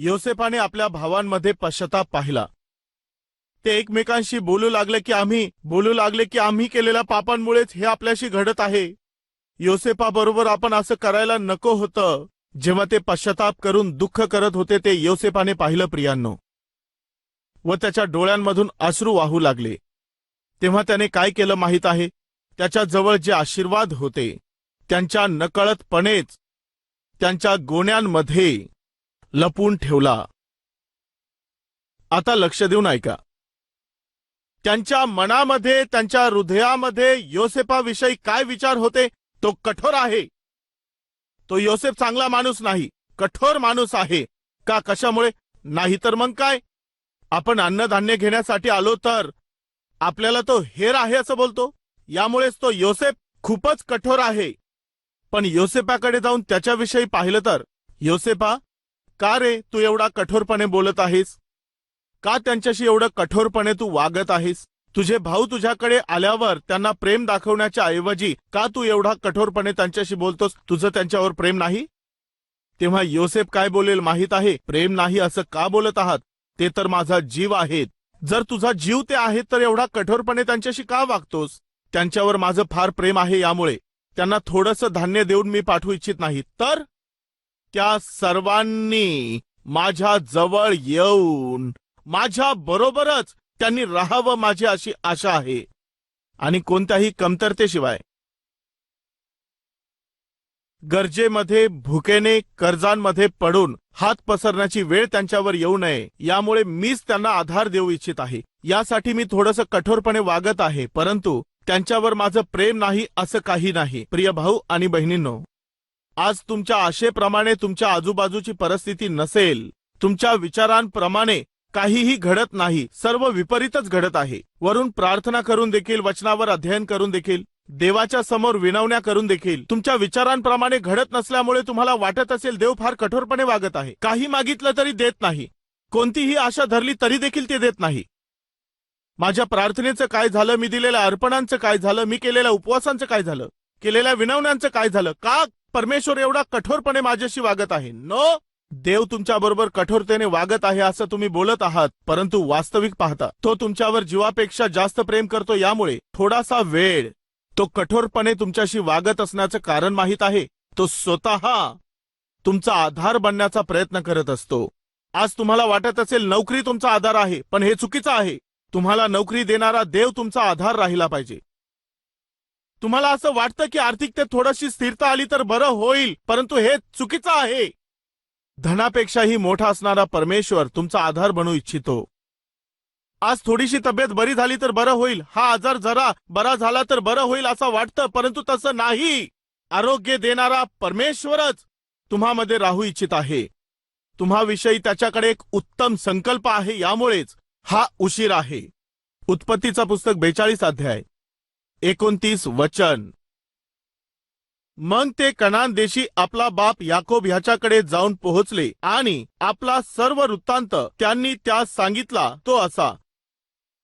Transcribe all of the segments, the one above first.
योसेफाने आपल्या भावांमध्ये पश्चाताप पाहिला। ते एकमेकांशी बोलू लागले की आम्ही केलेल्या पापांमुळेच हे आपल्याशी घडत आहे। योसेफाबरोबर आपण असं करायला नको होतं। जेव्हा ते पश्चाताप करून दुःख करत होते ते योसेफाने पाहिलं प्रियांनो, व त्याच्या डोळ्यांमधून अश्रू वाहू लागले। तेव्हा त्याने काय केलं माहित आहे? त्याच्या जवळ जे आशीर्वाद होते त्यांच्या नकळतपणेच त्यांच्या गोण्यांमध्ये लपून ठेवला। आता लक्ष देऊन ऐका। त्यांच्या मनामध्ये, त्यांच्या हृदयामध्ये योसेफाविषयी काय विचार होते? तो कठोर आहे। तो योसेफ चांगला माणूस नाही, कठोर माणूस आहे। का? कशामुळे? नाही तर मग काय? आपण अन्नधान्य घेण्यासाठी आलो तर आपल्याला तो हेर आहे असं बोलतो। यामुळेच तो योसेफ खूपच कठोर आहे। पण योसेफाकडे जाऊन त्याच्याविषयी पाहिलं तर, योसेफा, का रे तू एवढा कठोरपणे बोलत आहेस? का त्यांच्याशी एवढं कठोरपणे तू वागत आहेस? तुझे भाऊ तुझ्याकडे आल्यावर त्यांना प्रेम दाखवण्याच्या ऐवजी का तू एवढा कठोरपणे त्यांच्याशी बोलतोस? तुझं त्यांच्यावर प्रेम नाही? तेव्हा योसेफ काय बोलेल माहित आहे? प्रेम नाही असं का बोलत आहात? ते तर माझा जीव आहेत। जर तुझा जीव ते आहेत तर एवढा कठोरपणे त्यांच्याशी का वागतोस? त्यांच्यावर माझं फार प्रेम आहे, यामुळे त्यांना थोडंसं धान्य देऊन मी पाठवू इच्छित नाही। तर त्या सर्वांनी माझ्या जवळ येऊन माझ्या बरोबरच त्यांनी राहावं, माझी अशी आशा आहे। आणि कोणत्याही कमतरतेशिवाय, गरजेमध्ये, भुकेने, कर्जांमध्ये पडून हात पसरण्याची वेळ त्यांच्यावर येऊ नये, यामुळे मीच त्यांना आधार देऊ इच्छित आहे। यासाठी मी थोडंसं कठोरपणे वागत आहे, परंतु त्यांच्यावर माझं प्रेम नाही असं काही नाही। प्रिय भाऊ आणि बहिणींनो, आज तुमच्या आशेप्रमाणे तुमच्या आजूबाजूची परिस्थिती नसेल, तुमच्या विचारांप्रमाणे काहीही घडत नाही, सर्व विपरीतच घडत आहे। वरून प्रार्थना करून देखील, वचनावर अध्ययन करून देखील, देवाच्या समोर विनवण्या करून देखील तुमच्या विचारांप्रमाणे घडत नसल्यामुळे तुम्हाला वाटत असेल देव फार कठोरपणे वागत आहे। काही मागितलं तरी देत नाही, कोणतीही आशा धरली तरी देखील ते देत नाही। माझ्या प्रार्थनेचं काय झालं? मी दिलेल्या अर्पणांचं काय झालं? मी केलेल्या उपवासांचं काय झालं? केलेल्या विनवण्यांचं काय झालं? का परमेश्वर एवढा कठोरपणे माझ्याशी वागत आहे? नो, देव तुमच्या बरोबर कठोरतेने वागत आहे असं तुम्ही बोलत आहात, परंतु वास्तविक पाहता तो तुमच्यावर जीवापेक्षा जास्त प्रेम करतो। यामुळे थोडासा वेळ तो कठोरपणे तुमच्याशी वागत असण्याचं कारण माहित आहे? तो स्वतः तुमचा आधार बनण्याचा प्रयत्न करत असतो। आज तुम्हाला वाटत असेल नोकरी तुमचा आधार आहे, पण हे चुकीचं आहे। तुम्हाला नोकरी देणारा देव तुमचा आधार राहिला पाहिजे। तुम्हाला असं वाटतं की आर्थिकतेत थोडीशी स्थिरता आली तर बरं होईल, परंतु हे चुकीचं आहे। धनापेक्षाही मोठा असणारा परमेश्वर तुमचा आधार बनू इच्छितो। आज थोडीशी तब्येत बरी झाली तर बरं होईल, हा आजार जरा बरा झाला तर बरं होईल असं वाटतं, परंतु तसं नाही। आरोग्य देणारा परमेश्वरच तुम्हामध्ये राहू इच्छित आहे। तुम्हाविषयी त्याच्याकडे एक उत्तम संकल्प आहे, यामुळेच हा उशीर आहे। उत्पत्तीचा पुस्तक 42 अध्याय 29 वचन। मग ते कनान देशी आपला बाप याकोब ह्याच्याकडे जाऊन पोहोचले आणि आपला सर्व वृत्तांत त्यांनी त्यास सांगितला तो असा,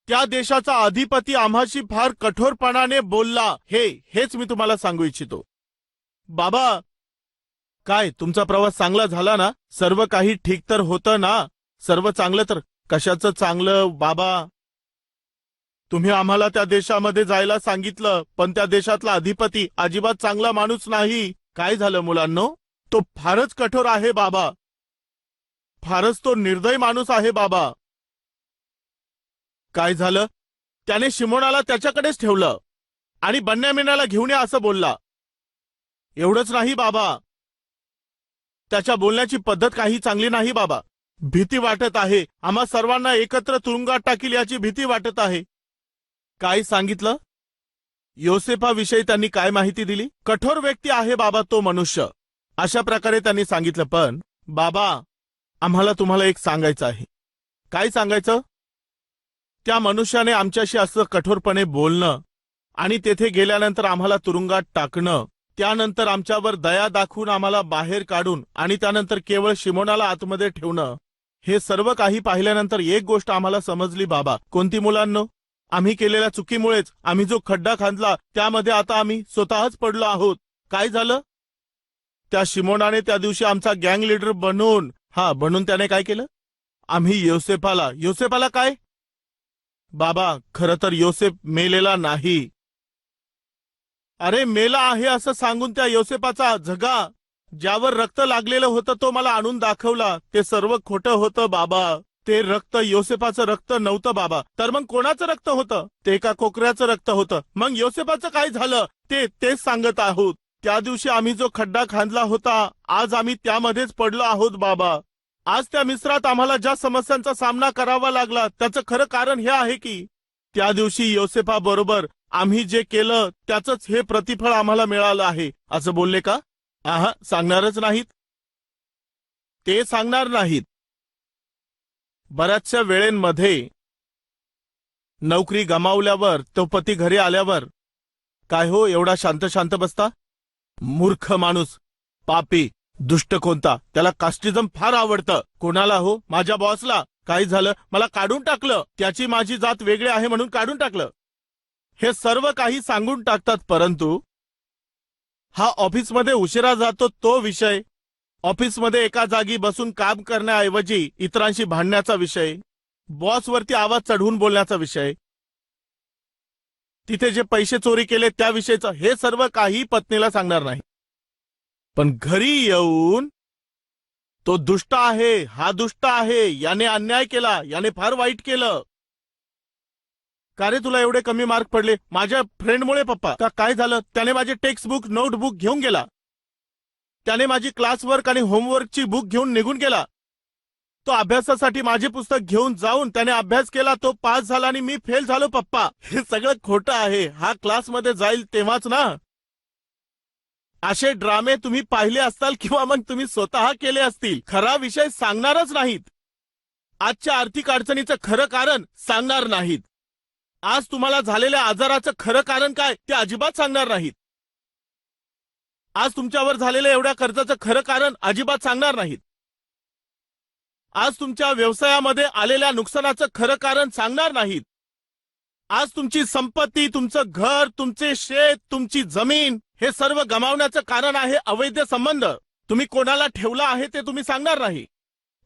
त्या देशाचा अधिपती आम्हाशी फार कठोरपणाने बोलला। हेच मी तुम्हाला सांगू इच्छितो। बाबा, काय तुमचा प्रवास चांगला झाला ना? सर्व काही ठीक तर होतं ना? सर्व चांगलं तर कशाचं चांगलं बाबा? तुम्ही आम्हाला त्या देशामध्ये जायला सांगितलं, पण त्या देशातला अधिपती अजिबात चांगला माणूस नाही। काय झालं मुलांनो? तो फारच कठोर आहे बाबा, फारच तो निर्दयी माणूस आहे बाबा। काय झालं? त्याने शिमोनाला त्याच्याकडेच ठेवलं आणि बन्यामीनाला घेऊन या असं बोलला। एवढंच नाही बाबा, त्याच्या बोलण्याची पद्धत काही चांगली नाही बाबा। भीती वाटत आहे, आम्हा सर्वांना एकत्र तुरुंगात टाकील याची भीती वाटत आहे। काय सांगितलं? योसेफाविषयी त्यांनी काय माहिती दिली? कठोर व्यक्ती आहे बाबा तो मनुष्य, अशा प्रकारे त्यांनी सांगितलं। पण बाबा, आम्हाला तुम्हाला एक सांगायचं आहे। काय सांगायचं? त्या मनुष्याने आमच्याशी असं कठोरपणे बोलणं आणि तेथे गेल्यानंतर आम्हाला तुरुंगात टाकणं, त्यानंतर आमच्यावर दया दाखवून आम्हाला बाहेर काढून आणि त्यानंतर केवळ शिमोनाला आतमध्ये ठेवणं, हे सर्व काही पाहिल्यानंतर एक गोष्ट आम्हाला समजली बाबा। कोणती मुलांनो? आम्ही केलेल्या चुकीमुळेच आम्ही जो खड्डा खांदला त्यामध्ये आता आम्ही स्वतःच पडलो आहोत। काय झालं? त्या शिमोनाने त्या दिवशी आमचा गँग लीडर बनून हा, म्हणून त्याने काय केलं? आम्ही योसेफाला काय? बाबा, खरं तर योसेफ मेलेला नाही. अरे, मेला आहे असं सांगून त्या योसेफाचा झगा ज्यावर रक्त लागलेलं होतं तो मला आणून दाखवला. ते सर्व खोटं होतं बाबा. ते रक्त योसेफाचं रक्त नव्हतं बाबा. तर मग कोणाचं रक्त होतं? ते एका कोकऱ्याचं रक्त होतं. मग योसेफाचं काय झालं तेच सांगत आहोत. त्या दिवशी आम्ही जो खड्डा खांदला होता, आज आम्ही त्यामध्येच पडलो आहोत बाबा. आज त्या मिस्रात आम्हाला ज्या समस्यांचा सामना करावा लागला त्याचं खरं कारण हे आहे की त्या दिवशी योसेफा बरोबर आम्ही जे केलं त्याचंच हे प्रतिफळ आम्हाला मिळालं आहे, असं बोलले का? आहा, सांगणारच नाहीत. ते सांगणार नाहीत. बऱ्याचशा वेळेंमध्ये नोकरी गमावल्यावर तो पती घरी आल्यावर, काय हो एवढा शांत शांत बसता? मूर्ख माणूस, पापी, दुष्ट कोणता. त्याला कास्टिझम फार आवडतं. कोणाला हो? माझ्या बॉसला. काय झालं? मला काढून टाकलं. त्याची माझी जात वेगळी आहे म्हणून काढून टाकलं. हे सर्व काही सांगून टाकतात. परंतु हा ऑफिसमध्ये उशिरा जातो तो विषय, ऑफिसमध्ये एका जागी बसून काम करण्याऐवजी इतरांशी भांडण्याचा विषय, बॉसवरती आवाज चढवून बोलण्याचा विषय, तिथे जे पैसे चोरी केले त्याविषयीचं, हे सर्व काही पत्नीला सांगणार नाही. पण घरी येऊन तो दुष्ट आहे, हा दुष्ट आहे, याने अन्याय केला, याने फार वाईट केलं. का रे तुला एवढे कमी मार्क पडले? माझ्या फ्रेंडमुळे पप्पा. का काय झालं? त्याने माझे टेक्स्ट बुक नोटबुक घेऊन गेला. त्याने माझी क्लासवर्क आणि होमवर्कची बुक घेऊन निघून गेला. तो अभ्यासासाठी माझे पुस्तक घेऊन जाऊन त्याने अभ्यास केला, तो पास झाला आणि मी फेल झालो पप्पा. हे सगळं खोटं आहे. हा क्लासमध्ये जाईल तेव्हाच ना. असे ड्रामे तुम्ही पाहिले असताल किंवा मग तुम्ही स्वतः केले असतील. खरा विषय सांगणारच नाहीत. आजच्या आर्थिक अडचणीचं खरं कारण सांगणार नाहीत. आज तुम्हाला झालेल्या आजाराचं खरं कारण काय ते अजिबात सांगणार नाहीत. आज तुमच्यावर झालेल्या एवढ्या कर्जाचं खरं कारण अजिबात सांगणार नाहीत. आज तुमच्या व्यवसायामध्ये आलेल्या नुकसानाचं खरं कारण सांगणार नाहीत. आज तुमची संपत्ती, तुमचं घर, तुमचे शेत, तुमची जमीन, हे सर्व गमावण्याचं कारण आहे अवैध संबंध. तुम्ही कोणाला ठेवला आहे ते तुम्ही सांगणार नाही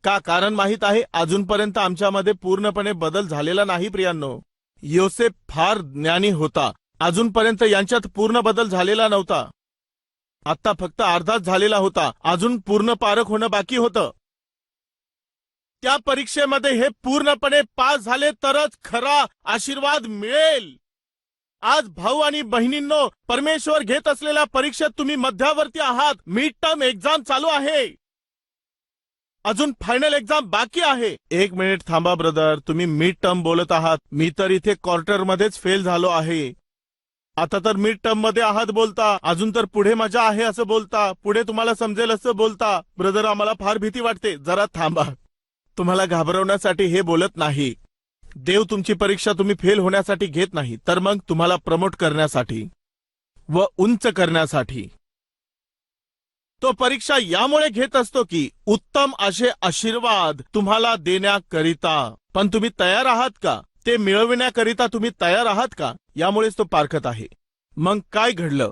का? कारण माहित आहे, अजूनपर्यंत आमच्यामध्ये पूर्णपणे बदल झालेला नाही प्रियांनो. योसेफ फार ज्ञानी होता. अजूनपर्यंत यांच्यात पूर्ण बदल झालेला नव्हता. आता फक्त अर्धाच झालेला होता. अजून पूर्ण पारख होणं बाकी होतं. त्या परीक्षेमध्ये हे पूर्णपणे पास झाले तरच खरा आशीर्वाद मिळेल. आज भाऊ आणि बहिणींनो, परमेश्वर घेत असलेल्या परीक्षेत तुम्ही मध्यावर्ती आहात. मिड टर्म एक्झाम चालू आहे. अजून फायनल एक्झाम बाकी आहे. एक मिनिट थांबा ब्रदर, तुम्ही मिड टर्म बोलत आहात. मी तर इथे क्वार्टर मध्येच फेल झालो आहे. आता तर मिड टर्म मध्ये आहात बोलता. अजून तर पुढे मजा आहे असं बोलता. पुढे तुम्हाला समजेल असं बोलता. ब्रदर, आम्हाला फार भीती वाटते. जरा थांबा. तुम्हाला घाबरवण्यासाठी हे बोलत नाही. देव तुमची परीक्षा तुम्ही फेल होण्यासाठी घेत नाही, तर मग तुम्हाला प्रमोट करण्यासाठी व उंच करण्यासाठी. तो परीक्षा यामुळे घेत असतो की उत्तम असे आशीर्वाद तुम्हाला देण्याकरिता. पण तुम्ही तयार आहात का? ते मिळविण्याकरिता तुम्ही तयार आहात का? यामुळेच तो पारखत आहे. मग काय घडलं?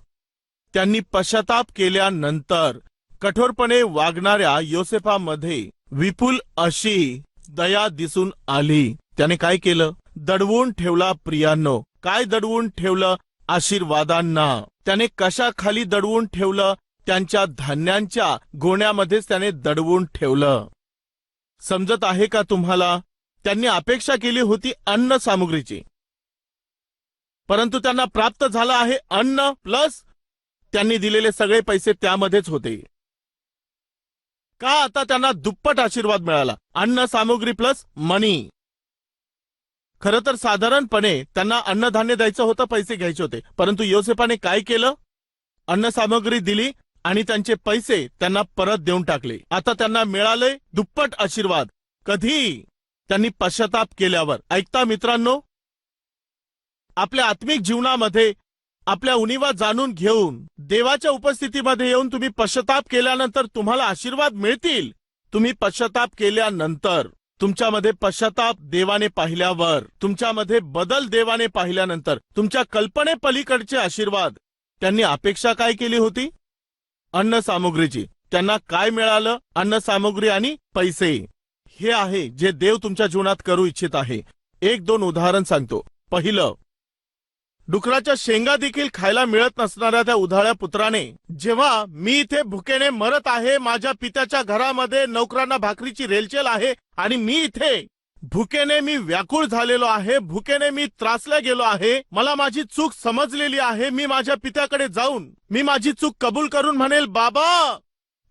त्यांनी पश्चाताप केल्यानंतर कठोरपणे वागणाऱ्या योसेफामध्ये विपुल अशी दया दिसून आली. त्याने काय केलं? दडवून ठेवला प्रियांनो. काय दडवून ठेवलं? आशीर्वादांना. त्याने कशाखाली दडवून ठेवलं? त्यांच्या धान्यांच्या गोण्यामध्येच त्याने दडवून ठेवलं. समजत आहे का तुम्हाला? त्यांनी अपेक्षा केली होती अन्न सामुग्रीची, परंतु त्यांना प्राप्त झालं आहे अन्न प्लस त्यांनी दिलेले सगळे पैसे त्यामध्येच होते. का? आता त्यांना दुप्पट आशीर्वाद मिळाला. अन्न सामुग्री प्लस मनी. खरं तर साधारणपणे त्यांना अन्नधान्य द्यायचं होतं, पैसे घ्यायचे होते. परंतु योसेफाने काय केलं? अन्न सामग्री दिली आणि त्यांचे पैसे त्यांना परत देऊन टाकले. आता त्यांना मिळाले दुप्पट आशीर्वाद. कधी? त्यांनी पश्चाताप केल्यावर. ऐकता मित्रांनो, आपल्या आत्मिक जीवनामध्ये आपल्या उणीवा जाणून घेऊन देवाच्या उपस्थितीमध्ये येऊन तुम्ही पश्चाताप केल्यानंतर तुम्हाला आशीर्वाद मिळतील. तुम्ही पश्चाताप केल्यानंतर, तुमच्यामध्ये पश्चाताप देवाने पाहिल्यावर, तुमच्यामध्ये बदल देवाने पाहिल्यानंतर, तुमच्या कल्पने पलीकडचे आशीर्वाद. त्यांनी अपेक्षा काय केली होती? अन्न सामुग्रीची. त्यांना काय मिळालं? अन्न सामुग्री आणि पैसे. हे आहे जे देव तुमच्या जीवनात करू इच्छित आहे. एक दोन उदाहरण सांगतो. पहिलं, डुकराच्या शेंगा देखील खायला मिळत नसणाऱ्या त्या उधाळ्या पुत्राने, जेव्हा मी इथे भुकेने मरत आहे, माझ्या पित्याच्या घरामध्ये नोकरांना भाकरीची रेलचेल आहे आणि मी इथे भुकेने मी व्याकुळ झालेलो आहे, भुकेने मी त्रासल्या गेलो आहे, मला माझी चूक समजलेली आहे, मी माझ्या पित्याकडे जाऊन मी माझी चूक कबूल करून म्हणेल, बाबा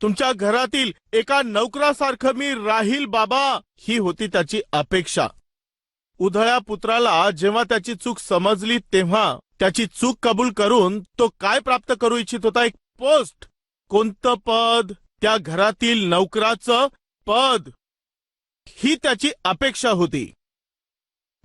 तुमच्या घरातील एका नोकरासारखं मी राहील बाबा. ही होती त्याची अपेक्षा. उधळ्या पुत्राला जेव्हा त्याची चूक समजली तेव्हा त्याची चूक कबूल करून तो काय प्राप्त करू इच्छित होता? एक पोस्ट. कोणतं पद? त्या घरातील नोकराचं पद. ही त्याची अपेक्षा होती.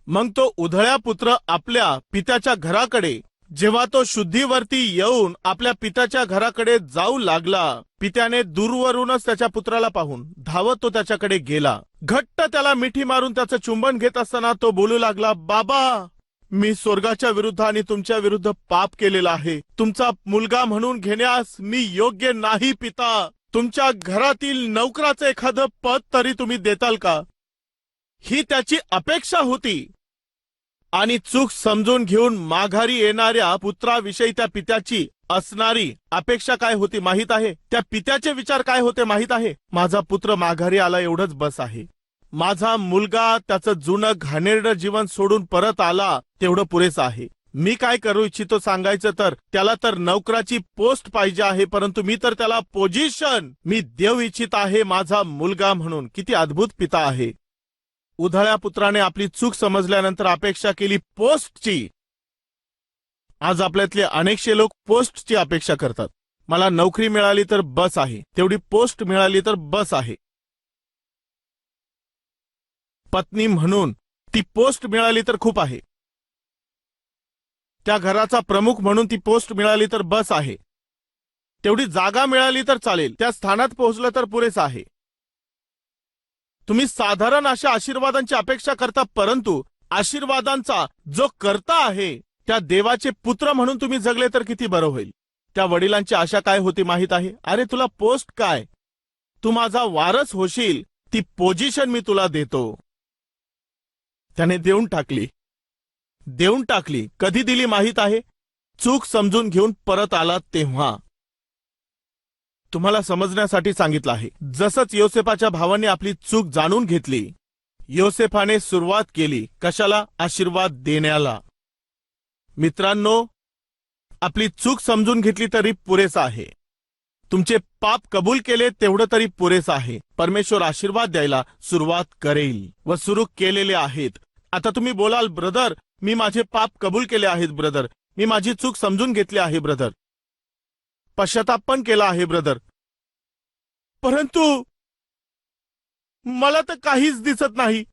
मग तो उधळ्या पुत्र आपल्या पित्याच्या घराकडे, जेव्हा तो शुद्धीवरती येऊन आपल्या पित्याच्या घराकडे जाऊ लागला, पित्याने दूरवरूनच त्याच्या पुत्राला पाहून धावत तो त्याच्याकडे गेला. घट्ट त्याला मिठी मारून त्याचं चुंबन घेत असताना तो बोलू लागला, बाबा मी स्वर्गाच्या विरुद्ध आणि तुमच्या विरुद्ध पाप केलेला आहे. तुमचा मुलगा म्हणून घेण्यास मी योग्य नाही पिता. तुमच्या घरातील नोकराचं एखादं पद तरी तुम्ही देताल का? ही त्याची अपेक्षा होती. आणि चूक समजून घेऊन माघारी येणाऱ्या पुत्राविषयी त्या पित्याची असणारी अपेक्षा काय होती माहित आहे? त्या पित्याचे विचार काय होते माहित आहे? माझा पुत्र माघारी आला एवढंच बस आहे. माझा मुलगा त्याचं जुनं घाणेरडं जीवन सोडून परत आला तेवढं पुरेसं आहे. मी काय करू इच्छितो सांगायचं तर, त्याला तर नोकराची पोस्ट पाहिजे आहे, परंतु मी तर त्याला पोझिशन मी देऊ इच्छित आहे माझा मुलगा म्हणून. किती अद्भुत पिता आहे. उधळ्या पुत्राने आपली चूक समजल्यानंतर अपेक्षा केली पोस्टची. आज आपल्यातले अनेकशे लोक पोस्टची अपेक्षा करतात. मला नोकरी मिळाली तर बस आहे, तेवढी पोस्ट मिळाली तर बस आहे. पत्नी म्हणून ती पोस्ट मिळाली तर खूप आहे. त्या घराचा प्रमुख म्हणून ती पोस्ट मिळाली तर बस आहे. तेवढी जागा मिळाली तर चालेल, त्या स्थानात पोहोचलं तर पुरेसं आहे. तुम्ही साधारण अशा आशीर्वादांची अपेक्षा करता, परंतु आशीर्वादांचा जो कर्ता आहे त्या देवाचे पुत्र म्हणून तुम्ही जगले तर किती बरं होईल. त्या वडिलांची आशा काय होती माहित आहे? अरे तुला पोस्ट काय, तू माझा वारस होशील, ती पोझिशन मी तुला देतो. त्याने देऊन टाकली. कधी दिली माहित आहे? चूक समजून घेऊन परत आला तेव्हा. तुम्हाला समजण्यासाठी सांगितलं आहे. जसंच योसेफाच्या भावांनी आपली चूक जाणून घेतली, योसेफाने सुरुवात केली कशाला? आशीर्वाद देण्याला. मित्रांनो, आपली चूक समजून घेतली तरी पुरेसं आहे. तुमचे पाप कबूल केले तेवढं तरी पुरेसं आहे. परमेश्वर आशीर्वाद द्यायला सुरुवात करेल व सुरू केलेले आहेत. आता तुम्ही बोलाल, ब्रदर मी माझे पाप कबूल केले आहेत ब्रदर, मी माझी चूक समजून घेतली आहे ब्रदर, पश्चाताप पण केला आहे ब्रदर, परंतु मला तर काहीच दिसत नाही.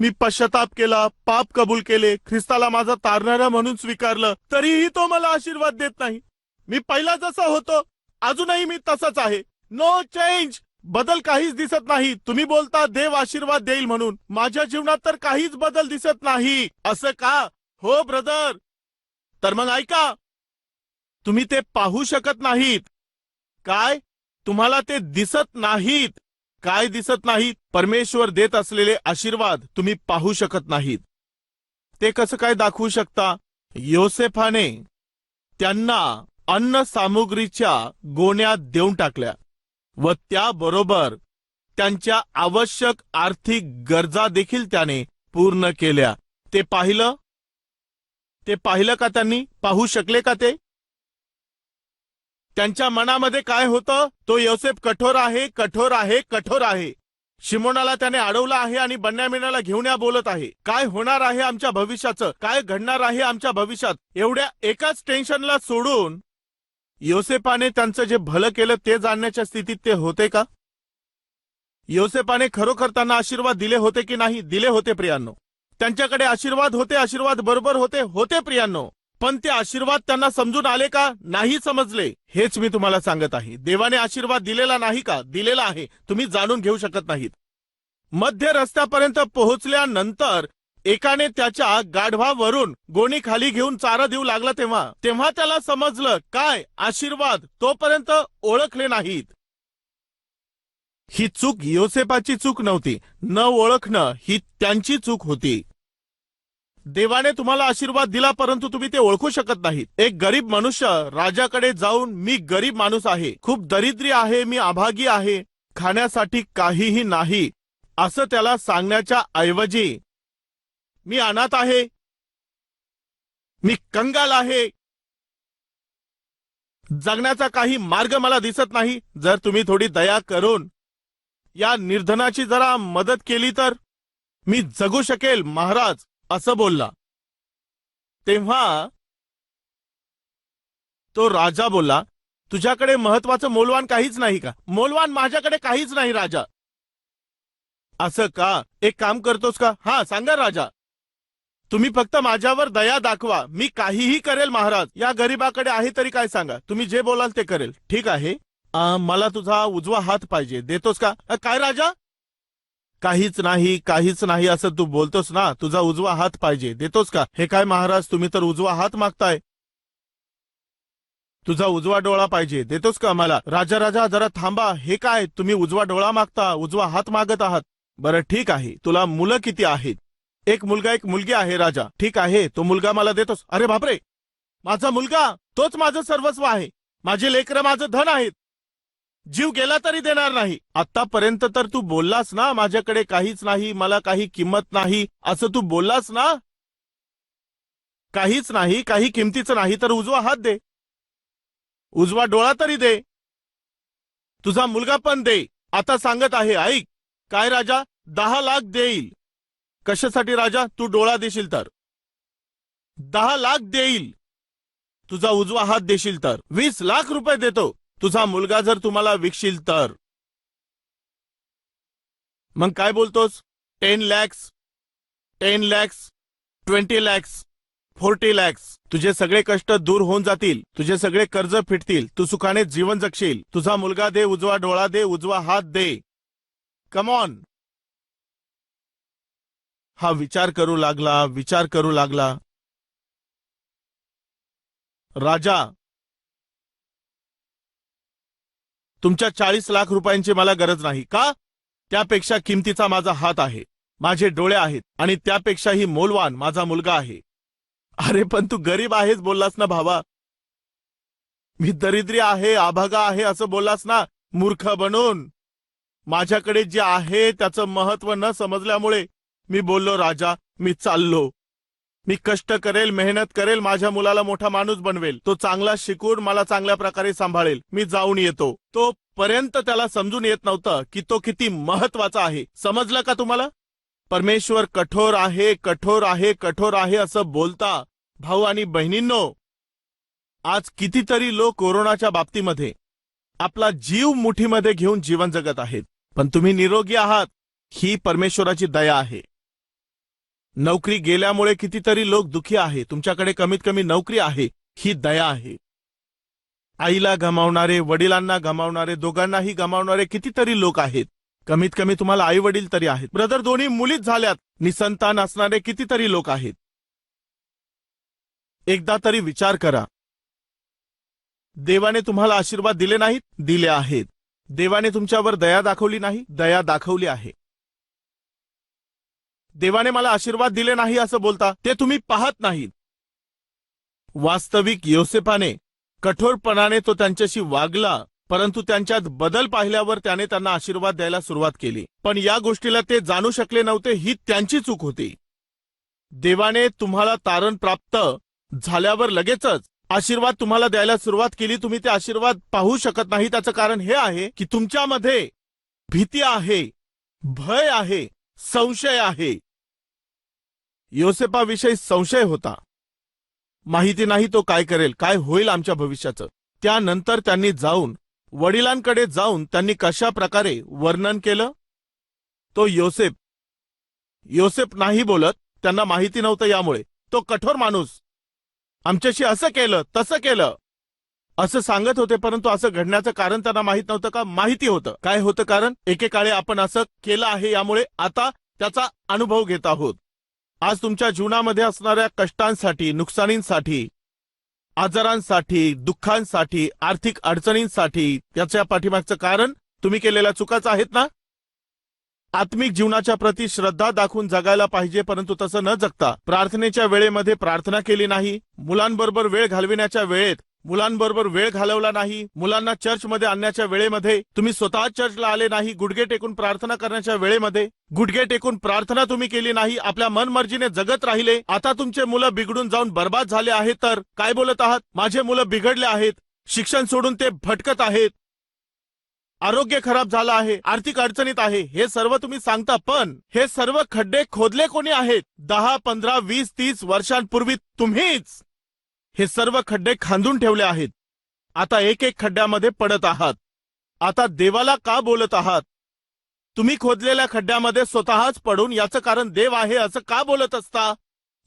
मी पश्चाताप केला, पाप कबूल केले, ख्रिस्ताला माझा तारणारा म्हणून स्वीकारलं, तरीही तो मला आशीर्वाद देत नाही. मी पहिला जसा होतो अजूनही मी तसाच आहे. No change. बदल काहीच दिसत नाही. तुम्ही बोलता देव आशीर्वाद देईल म्हणून, माझ्या जीवनात तर काहीच बदल दिसत नाही. असं का? हो ब्रदर. तर मग ऐका, तुम्ही ते पाहू शकत नाहीत. काय? तुम्हाला ते दिसत नाहीत. काय दिसत नाहीत? परमेश्वर देत असलेले आशीर्वाद तुम्ही पाहू शकत नाहीत. ते कसं काय दाखवू शकता? योसेफाने त्यांना अन्न सामुग्रीच्या गोण्या देऊन टाकल्या व त्याबरोबर त्यांच्या आवश्यक आर्थिक गरजा देखील त्याने पूर्ण केल्या. ते पाहिलं का त्यांनी? पाहू शकले का ते? त्यांच्या मनामध्ये काय होतं? तो योसेफ कठोर आहे. शिमोनाला त्याने अडवलं आहे आणि बन्यामीनाला घेऊन या बोलत आहे. काय होणार आहे आमच्या भविष्याचं? काय घडणार आहे आमच्या भविष्यात? एवढ्या एकाच टेन्शनला सोडून योसेफाने त्यांचं जे भलं केलं ते जाणण्याच्या स्थितीत ते होते का? योसेफाने खरोखर त्यांना आशीर्वाद दिले होते की नाही? दिले होते प्रियांनो. त्यांच्याकडे आशीर्वाद होते, आशीर्वाद बरोबर होते प्रियांनो. पण ते आशीर्वाद त्यांना समजून आले का? नाही समजले. हेच मी तुम्हाला सांगत आहे. देवाने आशीर्वाद दिलेला नाही का? दिलेला आहे. तुम्ही जाणून घेऊ शकत नाहीत. मध्य रस्त्यापर्यंत पोहोचल्यानंतर एकाने त्याच्या गाढवावरून गोणी खाली घेऊन चारा देऊ लागला तेव्हा त्याला समजलं काय? आशीर्वाद. तोपर्यंत ओळखले नाहीत. ही चूक योसेपाची चूक नव्हती, न ओळखणं ही त्यांची चूक होती. देवाने तुम्हाला आशीर्वाद दिला, परंतु तुम्ही ते ओळखू शकत नाही. एक गरीब मनुष्य राजाकडे जाऊन, मी गरीब माणूस आहे, खूप दरिद्री आहे, मी अभागी आहे, खाण्यासाठी काहीही नाही, असं त्याला सांगण्याच्या ऐवजी मी अनाथ आहे, मी कंगाल आहे, जगण्याचा काही मार्ग मला दिसत नाही, जर तुम्ही थोडी दया करून या निर्धनाची जरा मदत केली तर मी जगू शकेल महाराज, असं बोलला. तेव्हा तो राजा बोलला, तुझ्याकडे महत्वाचं मोलवान काहीच नाही का? मोलवान माझ्याकडे काहीच नाही राजा. असं का? एक काम करतोस का? हा सांगा राजा, तुम्ही फक्त माझ्यावर दया दाखवा, मी काहीही करेल महाराज. या गरीबाकडे आहे तरी काय सांगा, तुम्ही जे बोलाल ते करेल. ठीक आहे, मला तुझा उजवा हात पाहिजे, देतोस का? काय राजा? काहीच नाही, काहीच नाही असं तू बोलतोस ना, तुझा उजवा हात पाहिजे, देतोस का? हे काय महाराज, तुम्ही तर उजवा हात मागताय. तुझा उजवा डोळा पाहिजे, देतोस का मला? राजा राजा जरा थांबा, हे काय, तुम्ही उजवा डोळा मागता, उजवा हात मागत आहात. बरं ठीक आहे, तुला मुलं किती आहेत? एक मुलगा एक मुलगी आहे राजा. ठीक आहे, तो मुलगा मला देतोस? अरे बापरे, माझा मुलगा, तोच माझं सर्वस्व आहे, माझे लेकरं माझं धन आहेत, जीव गेला तरी देणार नाही. आतापर्यंत तर तू बोललास ना, माझ्याकडे काहीच नाही, मला काही किंमत नाही, असं तू बोललास ना. काहीच नाही, काही किमतीचं नाही तर उजवा हात दे, उजवा डोळा तरी दे, तुझा मुलगा पण दे. आता सांगत आहे, ऐक. काय राजा? 10 लाख देईल. कशासाठी राजा? तू डोळा देशील तर. 10 लाख देईल, तुझा उजवा हात देशील तर. 20 लाख रुपये देतो, तुझा मुलगा जर तुम्हाला विकशील तर. मग काय बोलतोस? 10 लॅक्स, 10 लॅक्स, 20 लॅक्स, 40 लॅक्स. तुझे सगळे कष्ट दूर होऊन जातील, तुझे सगळे कर्ज फिटतील, तू सुखाने जीवन जगशील. तुझा मुलगा दे, उजवा डोळा दे, उजवा हात दे. Come on. हा विचार करू लागला, विचार करू लागला. राजा, तुमच्या 40 लाख रुपयांची मला गरज नाही. का? त्यापेक्षा किमतीचा माझा हात आहे, माझे डोळे आहेत, आणि त्यापेक्षाही मोलवान माझा मुलगा आहे. अरे पण तू गरीब आहेस बोललास ना भावा, मी दरिद्री आहे, अभागा आहे असं बोललास ना, मूर्ख बनून. माझ्याकडे जे आहे त्याचं महत्व न समजल्यामुळे मी बोललो, राजा मी चाललो, मी कष्ट करेल, मेहनत करेल, माझ्या मुलाला मोठा माणूस बनवेल, तो चांगला शिकून मला चांगल्या प्रकारे सांभाळेल, मी जाऊन येतो. तो पर्यंत त्याला समजून येत नव्हतं की तो किती महत्वाचा आहे. समजलं का तुम्हाला? परमेश्वर कठोर आहे, कठोर आहे, कठोर आहे असं बोलता भाऊ आणि बहिणींनो, आज कितीतरी लोक कोरोनाच्या बाबतीमध्ये आपला जीव मुठीमध्ये घेऊन जीवन जगत आहेत, पण तुम्ही निरोगी आहात, ही परमेश्वराची दया आहे. नोकरी गेल्यामुळे कितीतरी लोक दुखी आहे, तुमच्याकडे कमीत कमी नोकरी आहे, ही दया आहे. आईला गमावणारे, वडिलांना गमावणारे, दोघांनाही गमावणारे कितीतरी लोक आहेत. कमीत कमी तुम्हाला आई वडील तरी आहेत. ब्रदर, दोन्ही मुलीच झाल्यात, निसंतान असणारे कितीतरी लोक आहेत. एकदा तरी विचार करा, देवाने तुम्हाला आशीर्वाद दिले नाहीत? दिले आहेत. देवाने तुमच्यावर दया दाखवली नाही? दया दाखवली आहे. देवाने मला आशीर्वाद दिले नाही असं बोलता, ते तुम्ही पाहत नाहीत. वास्तविक योसेफाने कठोरपणाने तो त्यांच्याशी वागला, परंतु त्यांच्यात बदल पाहिल्यावर त्याने त्यांना आशीर्वाद द्यायला सुरुवात केली. पण या गोष्टीला ते जाणू शकले नव्हते, ही त्यांची चूक होती. देवाने तुम्हाला तारण प्राप्त झाल्यावर लगेचच आशीर्वाद तुम्हाला द्यायला सुरुवात केली, तुम्ही ते आशीर्वाद पाहू शकत नाही. त्याचं कारण हे आहे की तुमच्यामध्ये भीती आहे, भय आहे, संशय आहे. योसेफाविषयी संशय होता, माहिती नाही तो काय करेल, काय होईल आमच्या भविष्याचं. त्यानंतर त्यांनी जाऊन वडिलांकडे जाऊन त्यांनी कशा प्रकारे वर्णन केलं. तो योसेफ नाही बोलत, त्यांना माहिती नव्हतं, यामुळे तो कठोर माणूस आमच्याशी असं केलं, तसं केलं असं सांगत होते, परंतु असं घडण्याचं कारण त्यांना माहित नव्हतं का? माहिती होतं. काय होतं कारण? एकेकाळी आपण असं केलं आहे, यामुळे आता त्याचा अनुभव घेत आहोत. आज तुमच्या जीवनामध्ये असणाऱ्या कष्टांसाठी, नुकसानींसाठी, आजारांसाठी, दुःखांसाठी, आर्थिक अडचणींसाठी, त्याच्या पाठीमागचं कारण तुम्ही केलेल्या चुकाच आहेत ना? आत्मिक जीवनाच्या प्रती श्रद्धा दाखवून जगायला पाहिजे, परंतु तसं न जगता प्रार्थनेच्या वेळेमध्ये प्रार्थना केली नाही, मुलांबरोबर वेळ घालविण्याच्या वेळेत मुलांबरोबर वेळ घालवला नाही, मुलांना चर्चमध्ये आणण्याच्या वेळेमध्ये तुम्ही स्वतः चर्चला आले नाही, गुडघे टेकून प्रार्थना करण्याच्या वेळेमध्ये गुडघे टेकून प्रार्थना तुम्ही केली नाही, आपल्या मनमर्जीने जगत राहिले. आता तुमचे मुलं बिघडून जाऊन बर्बाद झाले आहेत, तर काय बोलत आहात? माझे मुलं बिघडले आहेत, शिक्षण सोडून ते भटकत आहेत, आरोग्य खराब झालं आहे, आर्थिक अडचणीत आहे, हे सर्व तुम्ही सांगता. पण हे सर्व खड्डे खोदले कोणी आहेत? 10, 15, 20, 30 वर्षांपूर्वी तुम्हीच हे सर्व खड्डे खांदून ठेवले आहेत. आता एक एक खड्ड्यामध्ये पडत आहात. आता देवाला का बोलत आहात? तुम्ही खोदलेल्या खड्ड्यामध्ये स्वतःच पडून याचं कारण देव आहे असं का बोलत असता?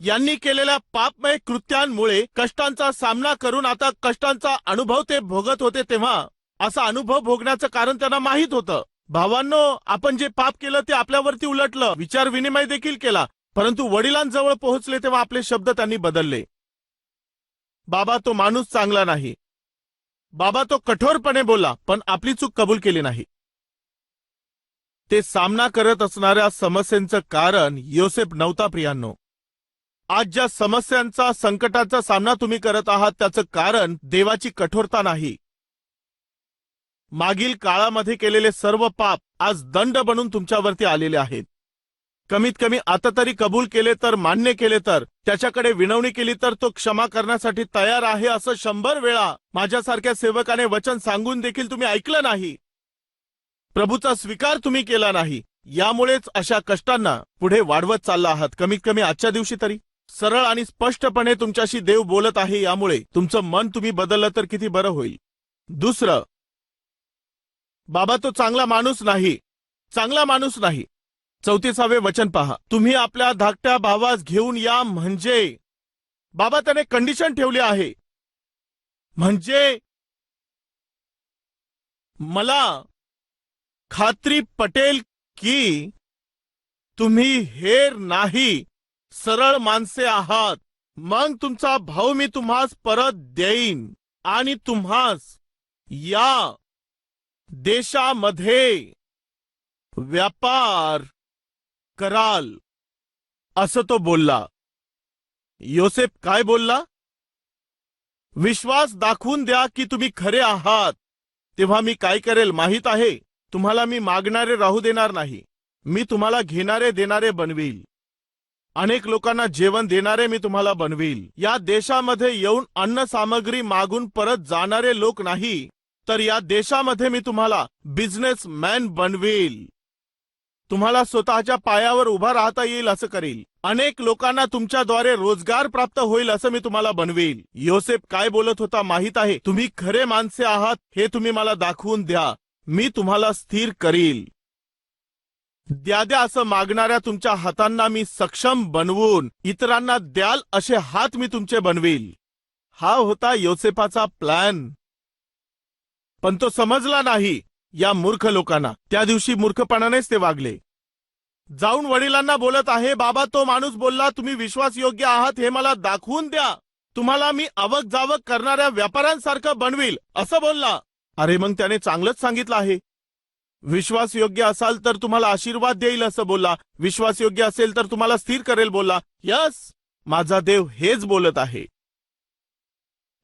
यांनी केलेल्या पापमय कृत्यांमुळे कष्टांचा सामना करून आता कष्टांचा अनुभव ते भोगत होते, तेव्हा असा अनुभव भोगण्याचं कारण त्यांना माहित होतं. भावांनो, आपण जे पाप केलं ते आपल्यावरती उलटलं, विचार विनिमय देखील केला, परंतु वडिलांजवळ पोहोचले तेव्हा आपले शब्द त्यांनी बदलले. बाबा, तो माणूस चांगला नाही. बाबा, तो कठोरपणे बोलला, पण आपली चूक कबूल केली नाही. ते सामना करत असणाऱ्या समस्यांचं कारण योसेफ नव्हता. प्रियांनो, आज ज्या समस्यांचा संकटाचा सामना तुम्ही करत आहात त्याचं कारण देवाची कठोरता नाही. मागील काळामध्ये केलेले सर्व पाप आज दंड बनून तुमच्यावरती आलेले आहेत. कमीत कमी आता तरी कबूल केले तर, मान्य केले तर, त्याच्याकडे विनवणी केली तर तो क्षमा करण्यासाठी तयार आहे असं 100 वेळा माझ्यासारख्या सेवकाने वचन सांगून देखील तुम्ही ऐकलं नाही. प्रभूचा स्वीकार तुम्ही केला नाही. यामुळेच अशा कष्टांना पुढे वाढवत चालला आहात. कमीत कमी आजच्या दिवशी तरी सरळ आणि स्पष्टपणे तुमच्याशी देव बोलत आहे. यामुळे तुमचं मन तुम्ही बदललं तर किती बरं होईल. दुसरं, बाबा, तो चांगला माणूस नाही, चांगला माणूस नाही. 34वे वचन पहा. तुम्ही आपल्या धाकट्या भावास घेऊन या, म्हणजे बाबा त्याने कंडिशन ठेवली आहे. म्हणजे मला खात्री पटेल की तुम्ही हेर नाही, सरळ माणसे आहात. मग तुमचा भाऊ मी तुम्हास परत देईन आणि तुम्हास या देशामध्ये व्यापार कराल, असं तो बोलला. योसेफ काय बोलला? विश्वास दाखवून द्या की तुम्ही खरे आहात, तेव्हा मी काय करेल माहित आहे? तुम्हाला मी मागणारे राहू देणार नाही. मी तुम्हाला घेणारे देणारे बनवील. अनेक लोकांना जेवण देणारे मी तुम्हाला बनवील. या देशामध्ये येऊन अन्न सामग्री मागून परत जाणारे लोक नाही, तर या देशामध्ये मी तुम्हाला बिझनेसमॅन बनवील. तुम्हाला स्वतःच्या पायावर उभा राहता येईल असं करील. अनेक लोकांना तुमच्याद्वारे रोजगार प्राप्त होईल असं मी तुम्हाला बनवील. योसेफ काय बोलत होता माहित आहे? तुम्ही खरे माणसे आहात हे तुम्ही मला दाखवून द्या, मी तुम्हाला स्थिर करील. द्या द्या असं मागणाऱ्या तुमच्या हातांना मी सक्षम बनवून इतरांना द्याल असे हात मी तुमचे बनवील. हा होता योसेफाचा प्लॅन. पण तो समजला नाही या मूर्ख लोकांना. त्या दिवशी मूर्खपणानेच ते वागले. जाऊन वडिलांना बोलत आहे, बाबा, तो माणूस बोलला तुम्ही विश्वासयोग्य आहात हे मला दाखवून द्या, तुम्हाला मी आवक जावक करणाऱ्या व्यापाऱ्यांसारखं बनवील असं बोलला. अरे मग त्याने चांगलंच सांगितलं आहे. विश्वासयोग्य असाल तर तुम्हाला आशीर्वाद देईल असं बोलला. विश्वासयोग्य असेल तर तुम्हाला स्थिर करेल बोलला. यस, माझा देव हेच बोलत आहे.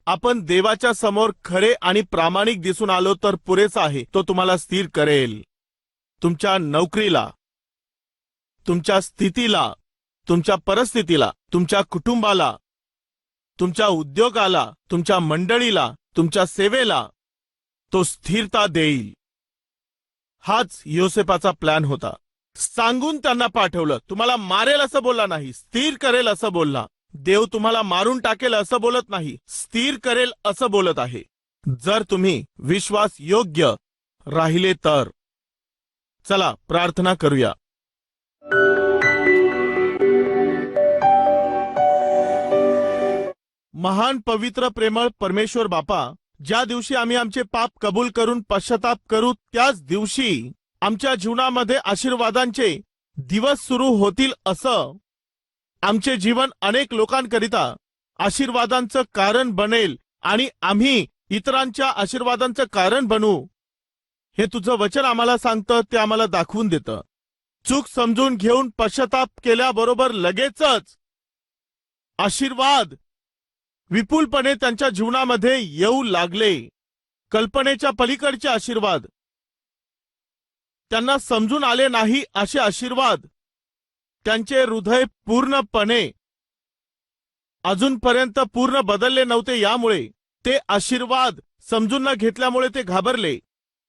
आपण देवाच्या समोर खरे आणि प्रामाणिक दिसून आलो तर पुरेसा आहे. तो तुम्हाला स्थिर करेल. तुमच्या नोकरीला, तुमच्या स्थितीला, तुमच्या परिस्थितीला, तुमच्या कुटुंबाला, तुमच्या उद्योगाला, तुमच्या मंडळीला, तुमच्या सेवेला तो स्थिरता देईल. हाच योसेफाचा प्लॅन होता. सांगून त्यांना पाठवलं. तुम्हाला मारेल असं बोलला नाही, स्थिर करेल असं बोलला. देव तुम्हाला मारून टाकेल असं बोलत नाही, स्थिर करेल असं बोलत आहे. जर तुम्ही विश्वास योग्य राहिले तर. चला प्रार्थना करूया. महान पवित्र प्रेमळ परमेश्वर बापा, ज्या दिवशी आम्ही आमचे पाप कबूल करून पश्चाताप करू त्याच दिवशी आमच्या जीवनामध्ये आशीर्वादांचे दिवस सुरू होतील. असं आमचे जीवन अनेक लोकांकरिता आशीर्वादांचं कारण बनेल आणि आम्ही इतरांच्या आशीर्वादांचं कारण बनू. हे तुझं वचन आम्हाला सांगतं, ते आम्हाला दाखवून देतं. चूक समजून घेऊन पश्चाताप केल्याबरोबर लगेचच आशीर्वाद विपुलपणे त्यांच्या जीवनामध्ये येऊ लागले. कल्पनेच्या पलीकडचे आशीर्वाद, त्यांना समजून आले नाही असे आशीर्वाद, त्यांचे हृदय पूर्णपणे अजूनपर्यंत पूर्ण बदलले नव्हते. यामुळे ते आशीर्वाद समजून न घेतल्यामुळे ते घाबरले,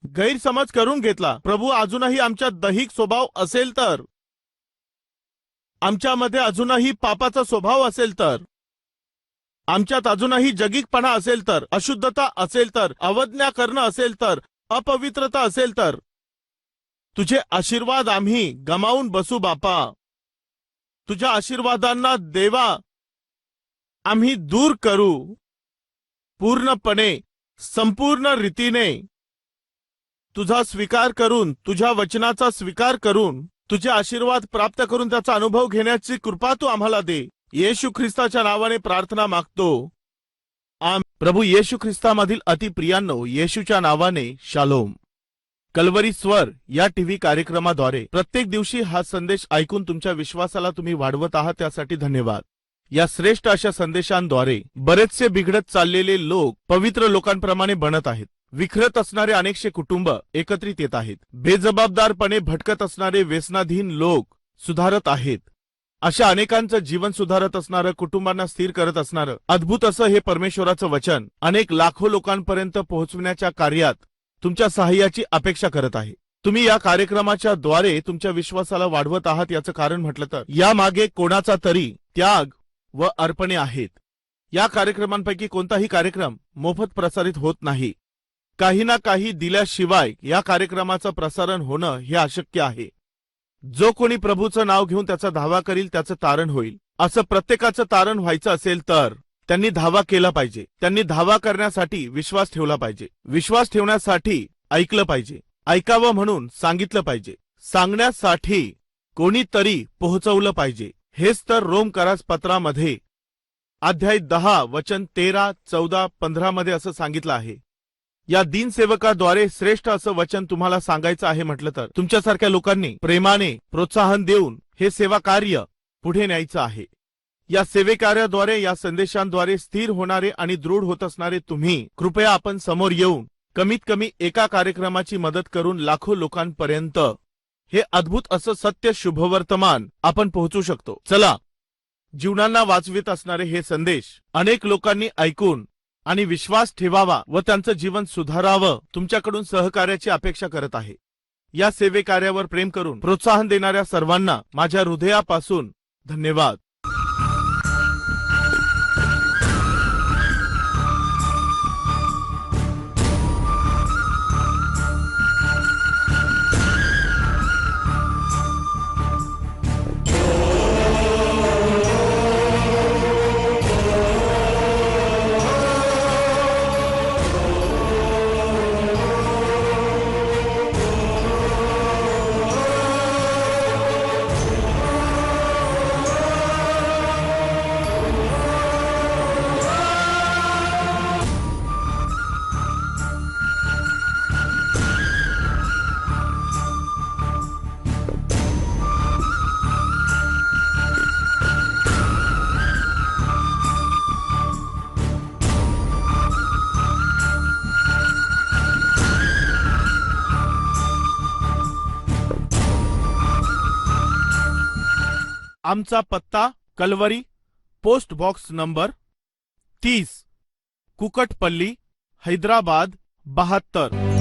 गैरसमज करून घेतला. प्रभू, अजूनही आमच्यात दैहिक स्वभाव असेल तर, आमच्यामध्ये अजूनही पापाचा स्वभाव असेल तर, आमच्यात अजूनही जगिकपणा असेल तर, अशुद्धता असेल तर, अवज्ञा करणं असेल तर, अपवित्रता असेल तर, तुझे आशीर्वाद आम्ही गमावून बसू बापा. तुझ्या आशीर्वादांना देवा आम्ही दूर करू. पूर्णपणे संपूर्ण रीतीने तुझा स्वीकार करून, तुझ्या वचनाचा स्वीकार करून, तुझे आशीर्वाद प्राप्त करून त्याचा अनुभव घेण्याची कृपा तू आम्हाला दे. येशू ख्रिस्ताच्या नावाने प्रार्थना मागतो. प्रभू येशू ख्रिस्तामधील अतिप्रियांनो, येशूच्या नावाने शालोम. कल्वरी स्वर या टीव्ही कार्यक्रमाद्वारे प्रत्येक दिवशी हा संदेश ऐकून तुमच्या विश्वासाला तुम्ही वाढवत आहात, त्यासाठी धन्यवाद. या श्रेष्ठ अशा संदेशांद्वारे बरेचसे बिघडत चाललेले लोक पवित्र लोकांप्रमाणे बनत आहेत. विखरत असणारे अनेकशे कुटुंब एकत्रित येत आहेत. बेजबाबदारपणे भटकत असणारे व्यसनाधीन लोक सुधारत आहेत. अशा अनेकांचं जीवन सुधारत असणारं, कुटुंबांना स्थिर करत असणारं अद्भुत असं हे परमेश्वराचं वचन अनेक लाखो लोकांपर्यंत पोहोचविण्याच्या कार्यात तुमच्या सहाय्याची अपेक्षा करत आहे. तुम्ही या कार्यक्रमाच्या द्वारे तुमच्या विश्वासाला वाढवत आहात. याचं कारण म्हटलं तर यामागे कोणाचा तरी त्याग व अर्पणे आहेत. या कार्यक्रमांपैकी कोणताही कार्यक्रम मोफत प्रसारित होत नाही. काही ना काही दिल्याशिवाय या कार्यक्रमाचं प्रसारण होणं हे अशक्य आहे. जो कोणी प्रभूचं नाव घेऊन त्याचा धावा करील त्याचं तारण होईल. असं प्रत्येकाचं तारण व्हायचं असेल तर त्यांनी धावा केला पाहिजे. त्यांनी धावा करण्यासाठी विश्वास ठेवला पाहिजे. विश्वास ठेवण्यासाठी ऐकलं पाहिजे. ऐकावं म्हणून सांगितलं पाहिजे. सांगण्यासाठी कोणीतरी पोहोचवलं पाहिजे. हेच तर रोमकरास पत्रामध्ये अध्याय 10 वचन 13, 14, 15 मध्ये असं सांगितलं आहे. या दिनसेवकाद्वारे श्रेष्ठ असं वचन तुम्हाला सांगायचं आहे म्हटलं तर तुमच्यासारख्या लोकांनी प्रेमाने प्रोत्साहन देऊन हे सेवा कार्य पुढे न्यायचं आहे. या सेवेकार्याद्वारे, या संदेशांद्वारे स्थिर होणारे आणि दृढ होत असणारे तुम्ही कृपया आपण समोर येऊन कमीत कमी एका कार्यक्रमाची मदत करून लाखो लोकांपर्यंत हे अद्भुत असं सत्य शुभवर्तमान आपण पोहोचू शकतो. चला, जीवनांना वाचवित असणारे हे संदेश अनेक लोकांनी ऐकून आणि विश्वास ठेवावा व त्यांचं जीवन सुधारावं तुमच्याकडून सहकार्याची अपेक्षा करत आहे. या सेवेकार्यावर प्रेम करून प्रोत्साहन देणाऱ्या सर्वांना माझ्या हृदयापासून धन्यवाद. आमचा पत्ता Calvary, post box number 30, Kukatpally, Hyderabad 72.